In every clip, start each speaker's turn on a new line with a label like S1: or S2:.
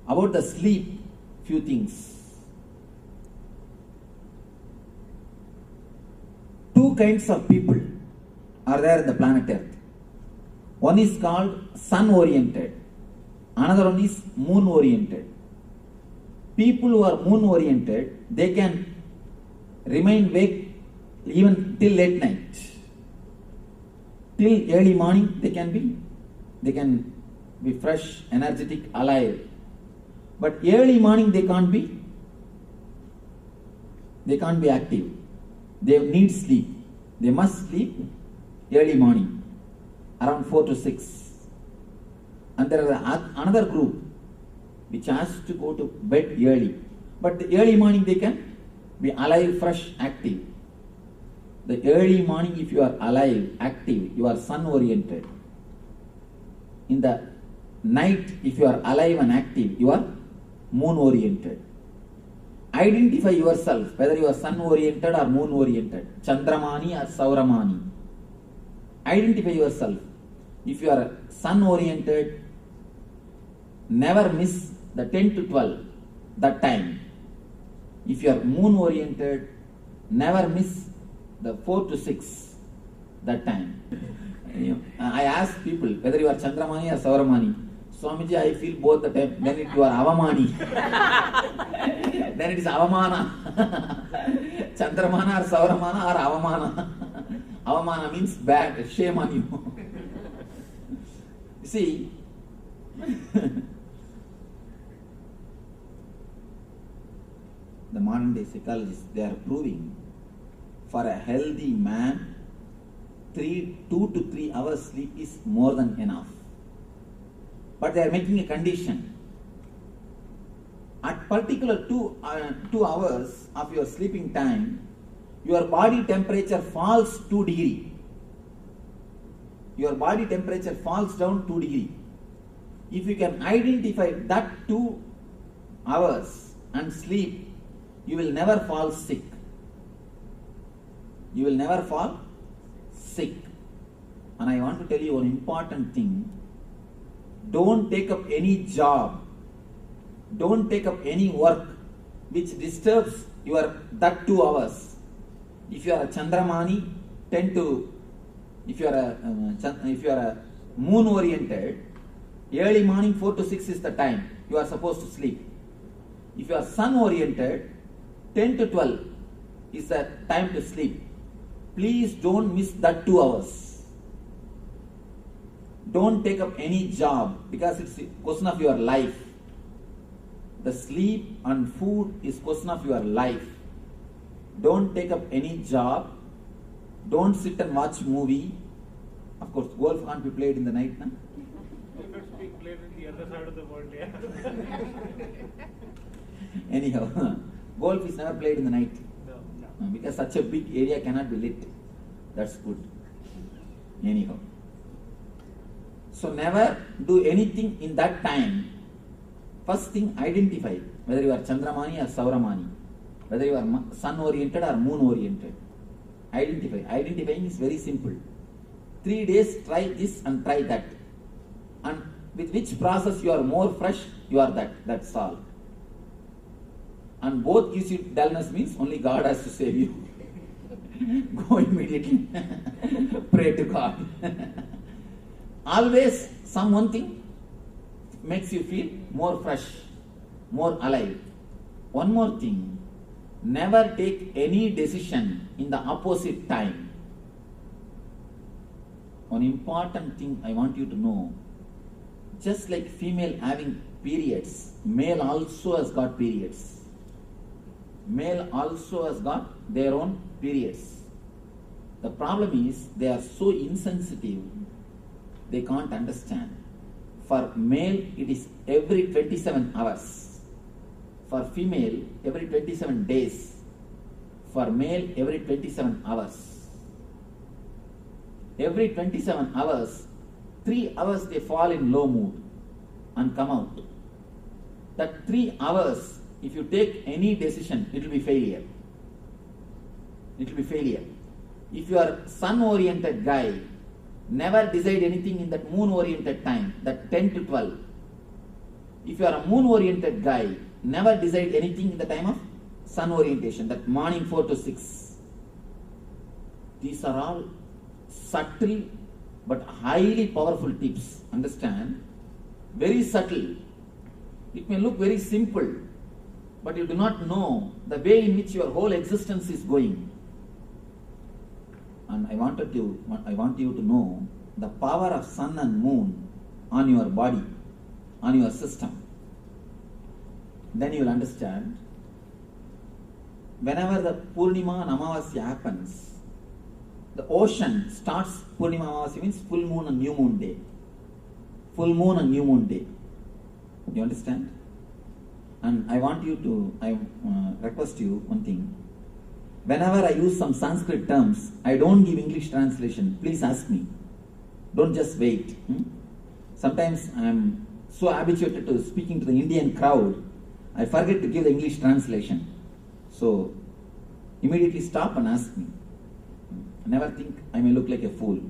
S1: About the sleep, few things. Two kinds of people are there in the planet Earth. One is called sun-oriented. Another one is moon-oriented. People who are moon-oriented, they can remain awake even till late night. Till early morning, they can be fresh, energetic, alive. But early morning, they can't be active. They need sleep. They must sleep early morning, around 4 to 6. And there is another group which has to go to bed early. But the early morning they can be alive, fresh, active. The early morning, if you are alive, active, you are sun-oriented. In the night, if you are alive and active, you are moon-oriented. Identify yourself, whether you are sun-oriented or moon-oriented, Chandramani or Sauramani. Identify yourself. If you are sun-oriented, never miss the 10 to 12, that time. If you are moon-oriented, never miss the 4 to 6, that time. I ask people whether you are Chandramani or Sauramani. Swamiji, I feel both the time. Then you are Avamani. Then it is Avamana. Chandramana or Sauramana or Avamana. Avamana means bad, shame on you. See, the modern day psychologists, they are proving for a healthy man, 2 to 3 hours sleep is more than enough. But they are making a condition. At particular 2 hours of your sleeping time, your body temperature falls 2 degrees. Your body temperature falls down 2 degrees. If you can identify that 2 hours and sleep, you will never fall sick. You will never fall sick. And I want to tell you one important thing. Don't take up any job. Don't take up any work which disturbs that 2 hours. If you are a Chandramani, if you are a moon oriented, early morning 4 to 6 is the time you are supposed to sleep. If you are sun oriented, 10 to 12 is the time to sleep. Please don't miss that 2 hours. Don't take up any job because it's a question of your life. The sleep and food is question of your life. Don't take up any job. Don't sit and watch movie. Of course, golf can't be played in the night, no?
S2: Golf is being played in the other side of the world, yeah.
S1: Anyhow, golf is never played in the night.
S2: No.
S1: Because such a big area cannot be lit. That's good. Anyhow. So never do anything in that time. First thing, identify whether you are Chandramani or Sauramani, whether you are sun oriented or moon oriented. Identify. Identifying is very simple. 3 days try this and try that. And with which process you are more fresh, you are that. That's all. And both gives you dullness means only God has to save you. Go immediately. Pray to God. Always one thing makes you feel more fresh, more alive. One more thing. Never take any decision in the opposite time. One important thing I want you to know, just like female having periods, male also has got periods. Male also has got their own periods. The problem is they are so insensitive, they can't understand. For male, it is every 27 hours. For female, every 27 days. For male, every 27 hours. Every 27 hours, 3 hours they fall in low mood and come out. That 3 hours, if you take any decision, it will be failure. It will be failure. If you are sun-oriented guy, never decide anything in that moon-oriented time, that 10 to 12. If you are a moon oriented guy, never decide anything in the time of sun orientation, that morning 4 to 6. These are all subtle but highly powerful tips. Understand? Very subtle. It may look very simple, but you do not know the way in which your whole existence is going. And I want you to know the power of sun and moon on your body, on your system. Then you will understand. Whenever the Purnima and Amavasya happens, the ocean starts. Purnima Amavasya means full moon and new moon day. Full moon and new moon day. You understand? And I request you one thing. Whenever I use some Sanskrit terms, I don't give English translation. Please ask me. Don't just wait. Sometimes I am so habituated to speaking to the Indian crowd, I forget to give the English translation. So, immediately stop and ask me. Never think I may look like a fool.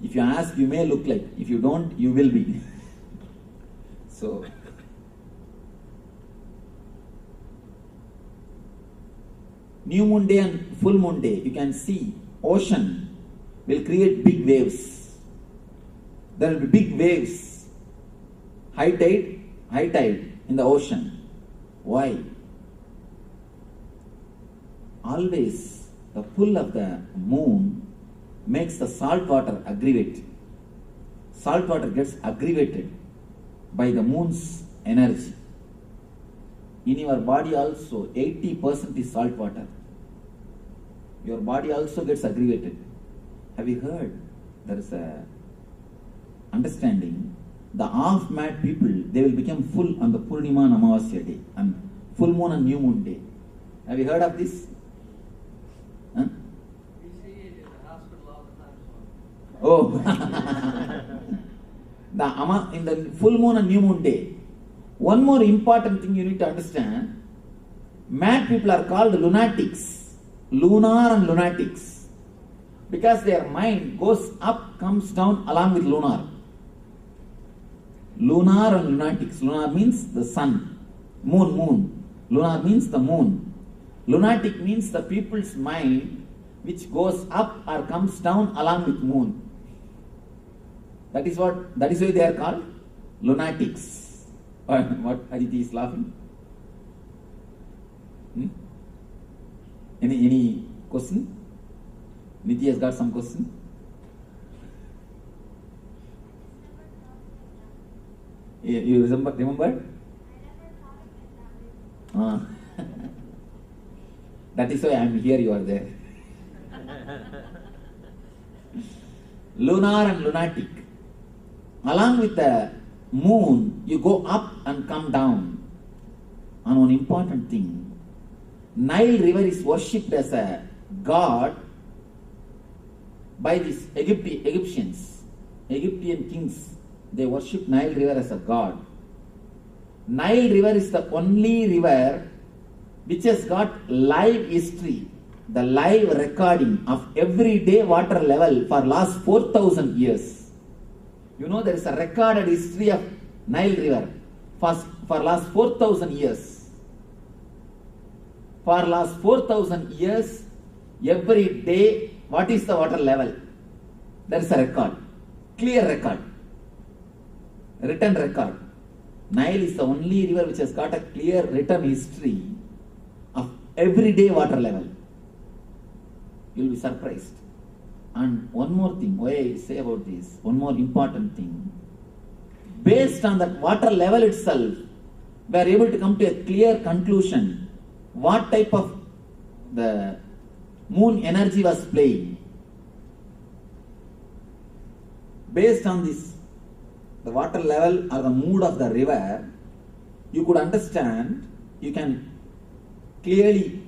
S1: If you ask, you may look like. If you don't, you will be. So, new moon day and full moon day, you can see ocean will create big waves. There will be big waves. High tide in the ocean. Why? Always the pull of the moon makes the salt water aggravate. Salt water gets aggravated by the moon's energy. In your body also, 80% is salt water. Your body also gets aggravated. Have you heard? There is a understanding. The half-mad people, they will become full on the Purnima and Amavasya day, and full moon and new moon day. Have you heard of this? Huh?
S3: We see it in the hospital all the
S1: time. Oh, in the full moon and new moon day. One more important thing you need to understand. Mad people are called lunatics. Lunar and lunatics. Because their mind goes up, comes down along with lunar. Lunar and lunatics. Lunar means the sun. Moon. Lunar means the moon. Lunatic means the people's mind which goes up or comes down along with moon. That is why they are called lunatics. What Aditi is laughing? Any question? Niti has got some question? You remember? That is why I am here, you are there. Lunar and lunatic. Along with the moon, you go up and come down. And one important thing, Nile river is worshipped as a god by these Egyptians. Egyptian kings, they worship Nile river as a god. Nile river is the only river which has got live history, the live recording of everyday water level for last 4,000 years. You know, there is a recorded history of Nile river for last 4,000 years. For last 4,000 years, every day, what is the water level? There is a record, clear record, written record. Nile is the only river which has got a clear written history of everyday water level. You will be surprised. And one more thing, why I say about this, one more important thing. Based on that water level itself, we are able to come to a clear conclusion what type of the moon energy was playing. Based on this, the water level or the mood of the river, you could understand, you can clearly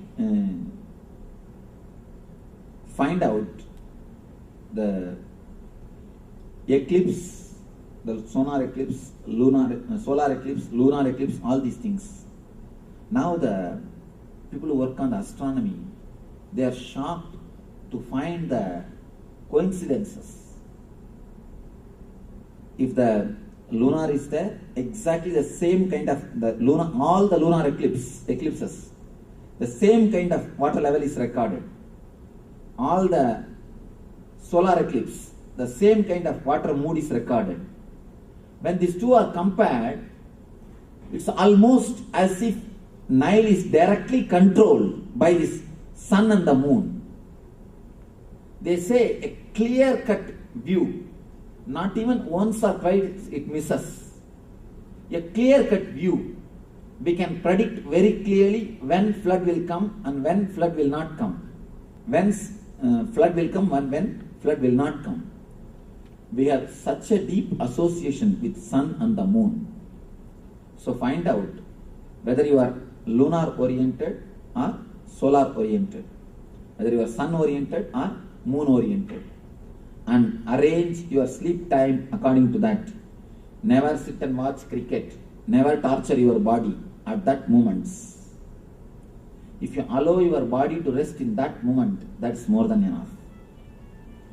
S1: find out the eclipse, the solar eclipse, solar eclipse, lunar eclipse, all these things. Now the people who work on the astronomy, they are shocked to find the coincidences. If the lunar is there, exactly the same kind of all the lunar eclipses, the same kind of water level is recorded. All the solar eclipse, the same kind of water mood is recorded. When these two are compared, it's almost as if Nile is directly controlled by this sun and the moon. They say a clear-cut view, not even once or twice it misses. A clear-cut view. We can predict very clearly when flood will come and when flood will not come. When flood will come and when flood will not come. We have such a deep association with sun and the moon. So find out whether you are lunar oriented or solar oriented, whether you are sun oriented or moon oriented, and arrange your sleep time according to that. Never sit and watch cricket. Never torture your body at that moment. If you allow your body to rest in that moment, that's more than enough.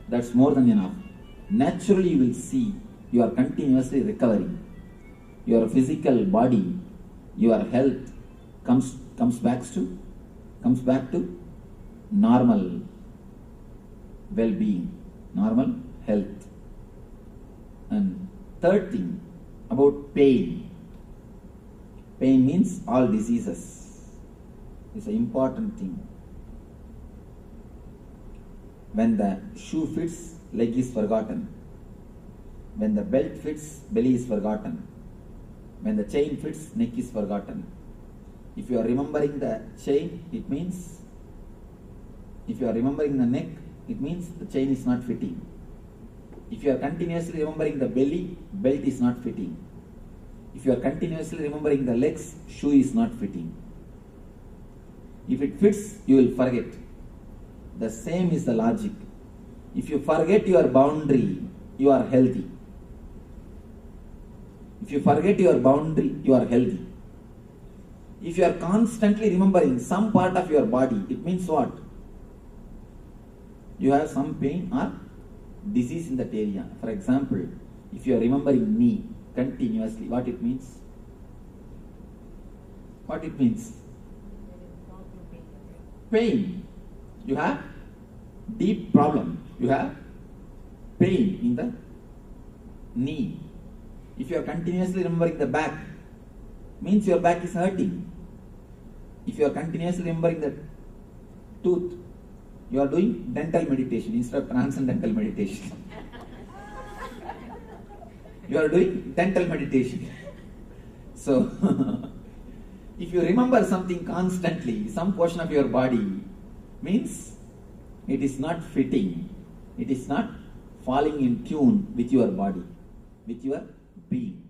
S1: That's more than enough. Naturally you will see you are continuously recovering. Your physical body, your health comes back to normal well-being, normal health. And third thing about pain. Pain means all diseases. It's an important thing. When the shoe fits, leg is forgotten. When the belt fits, belly is forgotten. When the chain fits, neck is forgotten. If you are remembering the chain, it means, if you are remembering the neck, it means the chain is not fitting. If you are continuously remembering the belly, belt is not fitting. If you are continuously remembering the legs, shoe is not fitting. If it fits, you will forget. The same is the logic. If you forget your boundary, you are healthy. If you forget your boundary, you are healthy. If you are constantly remembering some part of your body, it means what? You have some pain or disease in that area. For example, if you are remembering knee continuously, what it means? What it means? Pain. You have deep problem. You have pain in the knee. If you are continuously remembering the back, means your back is hurting. If you are continuously remembering the tooth, you are doing dental meditation instead of transcendental meditation. You are doing dental meditation. So, if you remember something constantly, some portion of your body, means it is not fitting. It is not falling in tune with your body, with your being.